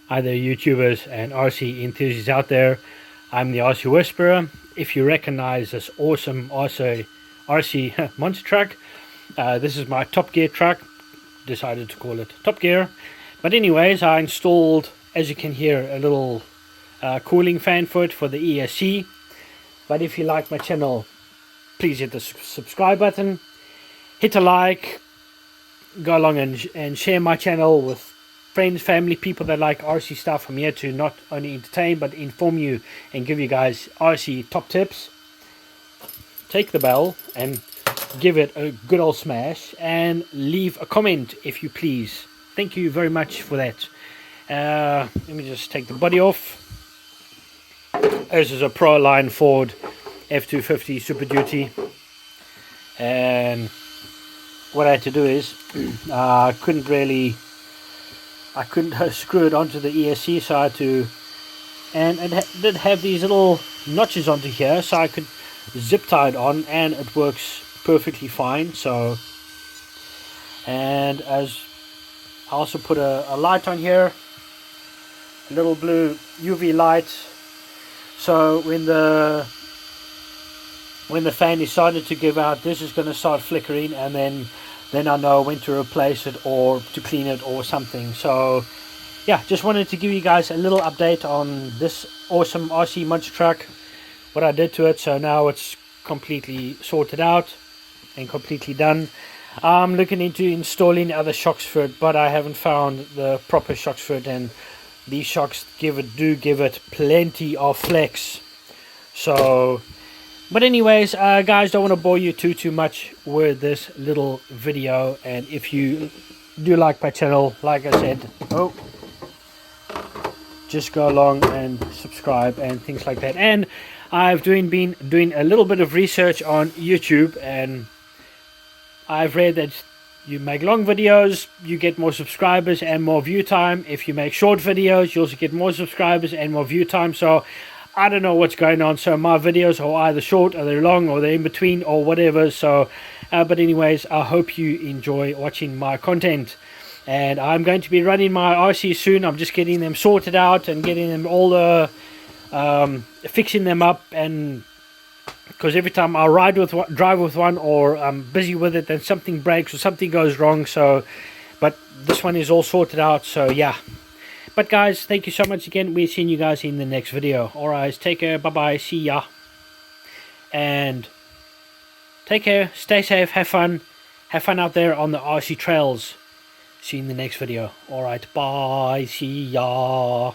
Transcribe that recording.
other YouTubers and RC enthusiasts out there. I'm the RC Whisperer. If you recognize this awesome RC monster truck, this is my Top Gear truck. Decided to call it Top Gear. But anyways, I installed, as you can hear, a little cooling fan for it for the ESC. But if you like my channel, please hit the subscribe button, hit a like, go along and share my channel with friends, family, people that like RC stuff. I'm here to not only entertain but inform you and give you guys RC top tips. Take the bell and give it a good old smash and leave a comment if you please. Thank you very much for that. Let me just take the body off. This is a Proline Ford F-250 Super Duty, and what I had to do is I couldn't screw it onto the ESC, so I had to, and it did have these little notches onto here, so I could zip tie it on, and it works perfectly fine. So, and as I also put a light on here, a little blue UV light, so when the fan is started to give out, this is going to start flickering, and then I know when to replace it or to clean it or something. So yeah, just wanted to give you guys a little update on this awesome RC monster truck, what I did to it. So now it's completely sorted out and completely done. I'm looking into installing other shocks for it, but I haven't found the proper shocks for it, and these shocks do give it plenty of flex. So, but anyways, guys, don't want to bore you too much with this little video. And if you do like my channel, like I said, just go along and subscribe and things like that. And I've been doing a little bit of research on YouTube, and I've read that you make long videos, you get more subscribers and more view time. If you make short videos, you also get more subscribers and more view time. So I don't know what's going on. So my videos are either short or they're long or they're in between or whatever. So but anyways, I hope you enjoy watching my content, and I'm going to be running my RC soon. I'm just getting them sorted out and getting them all the fixing them up, and because every time I drive with one, or I'm busy with it, then something breaks or something goes wrong. So, but this one is all sorted out. So yeah. But guys, thank you so much again. We'll see you guys in the next video. Alright, take care. Bye bye. See ya. And take care. Stay safe. Have fun. Have fun out there on the RC trails. See you in the next video. Alright, bye. See ya.